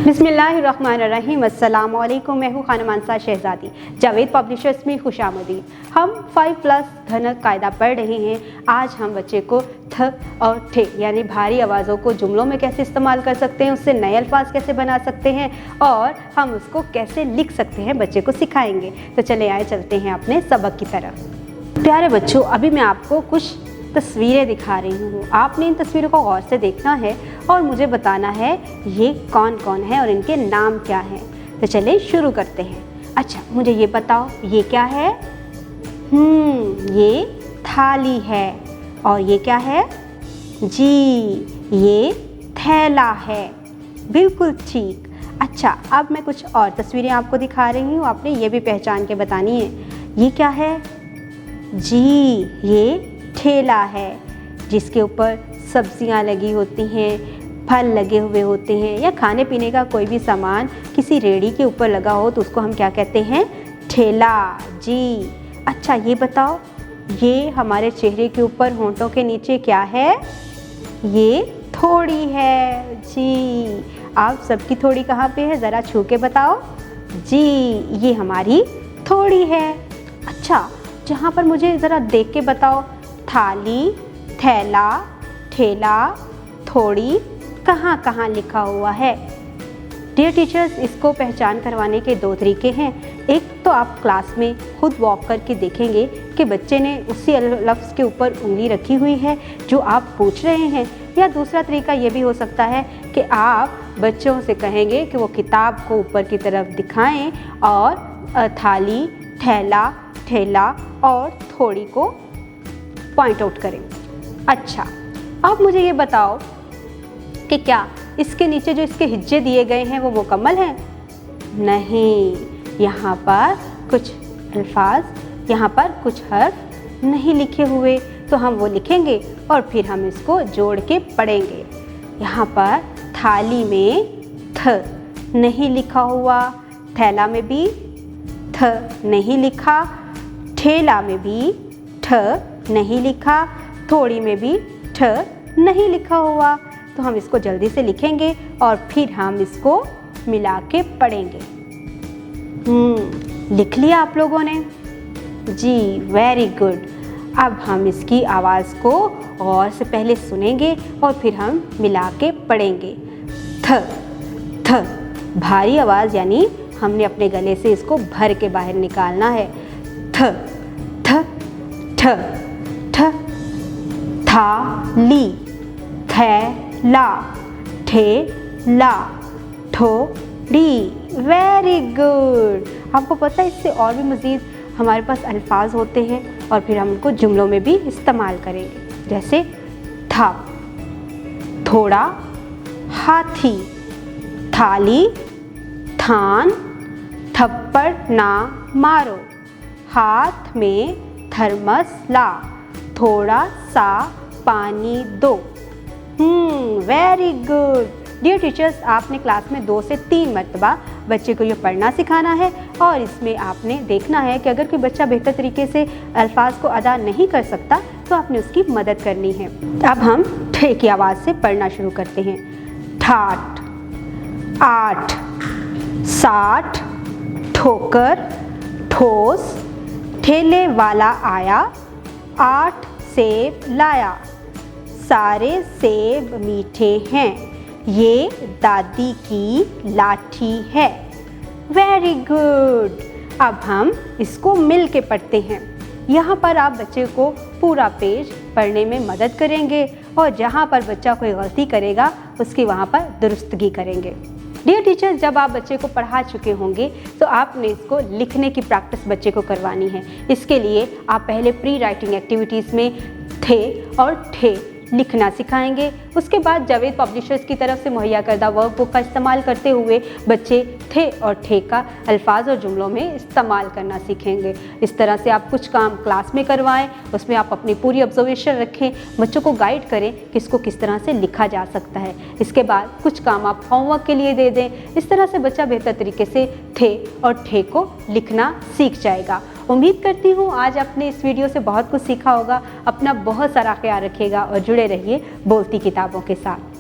बिस्मिल्लाहिर्रहमानिर्रहीम। अस्सलामु अलैकुम। मैं हूँ खानम अंसार शहज़ादी। जावेद पब्लिशर्स में खुशामदीद। हम 5+ धनक कायदा पढ़ रहे हैं। आज हम बच्चे को थ और ठे यानी भारी आवाज़ों को जुमलों में कैसे इस्तेमाल कर सकते हैं, उससे नए अल्फाज कैसे बना सकते हैं और हम उसको कैसे लिख सकते हैं, बच्चे को सिखाएंगे। तो चले आए चलते हैं अपने सबक की तरफ। प्यारे बच्चों, अभी मैं आपको कुछ तस्वीरें दिखा रही हूँ। आपने इन तस्वीरों को गौर से देखना है और मुझे बताना है ये कौन कौन है और इनके नाम क्या हैं। तो चलिए शुरू करते हैं। अच्छा, मुझे ये बताओ ये क्या है? ये थाली है। और ये क्या है? जी, ये थैला है। बिल्कुल ठीक। अच्छा, अब मैं कुछ और तस्वीरें आपको दिखा रही हूँ, आपने ये भी पहचान के बतानी है। ये क्या है? जी, ये ठेला है जिसके ऊपर सब्जियां लगी होती हैं, फल लगे हुए होते हैं या खाने पीने का कोई भी सामान किसी रेहड़ी के ऊपर लगा हो तो उसको हम क्या कहते हैं? ठेला। जी। अच्छा, ये बताओ ये हमारे चेहरे के ऊपर होंठों के नीचे क्या है? ये थोड़ी है। जी। आप सबकी थोड़ी कहाँ पे है, ज़रा छू के बताओ। जी, ये हमारी थोड़ी है। अच्छा, जहाँ पर मुझे ज़रा देख के बताओ, थाली, थैला, ठेला, थोड़ी कहाँ कहाँ लिखा हुआ है? डियर टीचर्स, इसको पहचान करवाने के 2 तरीके हैं। एक तो आप क्लास में खुद वॉक करके देखेंगे कि बच्चे ने उसी लफ्ज़ के ऊपर उंगली रखी हुई है जो आप पूछ रहे हैं, या दूसरा तरीका ये भी हो सकता है कि आप बच्चों से कहेंगे कि वो किताब को ऊपर की तरफ दिखाएं और थाली, थैला, ठेला और थोड़ी को पॉइंट आउट करें। अच्छा, अब मुझे ये बताओ कि क्या इसके नीचे जो इसके हिज्जे दिए गए हैं वो मुकम्मल हैं? नहीं, यहाँ पर कुछ अल्फाज, यहाँ पर कुछ हर्फ नहीं लिखे हुए, तो हम वो लिखेंगे और फिर हम इसको जोड़ के पढ़ेंगे। यहाँ पर थाली में थ नहीं लिखा हुआ, थैला में भी थ नहीं लिखा, ठेला में भी ठ नहीं लिखा, थोड़ी में भी ठ नहीं लिखा हुआ, तो हम इसको जल्दी से लिखेंगे और फिर हम इसको मिला के पढ़ेंगे। लिख लिया आप लोगों ने? जी, वेरी गुड। अब हम इसकी आवाज़ को गौर से पहले सुनेंगे और फिर हम मिला के पढ़ेंगे। थ थ भारी आवाज़, यानी हमने अपने गले से इसको भर के बाहर निकालना है। थ थ ठ ठ थाली, थैला, ठेला, थोड़ी। Very good. आपको पता है इससे और भी मज़ीद हमारे पास अल्फाज होते हैं और फिर हम उनको जुमलों में भी इस्तेमाल करेंगे, जैसे था, थोड़ा, हाथी, थाली, थान, थप्पड़ ना मारो, हाथ में थर्मस ला, थोड़ा सा पानी दो। Very good. डियर टीचर्स, आपने क्लास में 2 से 3 मरतबा बच्चे को ये पढ़ना सिखाना है और इसमें आपने देखना है कि अगर कोई बच्चा बेहतर तरीके से अल्फाज को अदा नहीं कर सकता तो आपने उसकी मदद करनी है। अब हम ठे की आवाज़ से पढ़ना शुरू करते हैं। ठाठ, 8, 60, ठोकर, ठोस, ठेले वाला आया, 8 सेब लाया, सारे सेब मीठे हैं, ये दादी की लाठी है। Very good. अब हम इसको मिल के पढ़ते हैं। यहाँ पर आप बच्चे को पूरा पेज पढ़ने में मदद करेंगे और जहाँ पर बच्चा कोई गलती करेगा उसकी वहाँ पर दुरुस्तगी करेंगे। डियर टीचर्स, जब आप बच्चे को पढ़ा चुके होंगे तो आपने इसको लिखने की प्रैक्टिस बच्चे को करवानी है। इसके लिए आप पहले प्री राइटिंग एक्टिविटीज़ में थे और ठे लिखना सिखाएंगे। उसके बाद जावेद पब्लिशर्स की तरफ से मुहैया करदा वर्कबुक का इस्तेमाल करते हुए बच्चे थे और ठे का अल्फाज और जुमलों में इस्तेमाल करना सीखेंगे। इस तरह से आप कुछ काम क्लास में करवाएं, उसमें आप अपनी पूरी ऑब्जर्वेशन रखें, बच्चों को गाइड करें कि इसको किस तरह से लिखा जा सकता है। इसके बाद कुछ काम आप होमवर्क के लिए दे दें। इस तरह से बच्चा बेहतर तरीके से थे और ठे को लिखना सीख जाएगा। उम्मीद करती हूँ आज आपने इस वीडियो से बहुत कुछ सीखा होगा। अपना बहुत सारा ख्याल रखिएगा और जुड़े रहिए बोलती किताबों के साथ।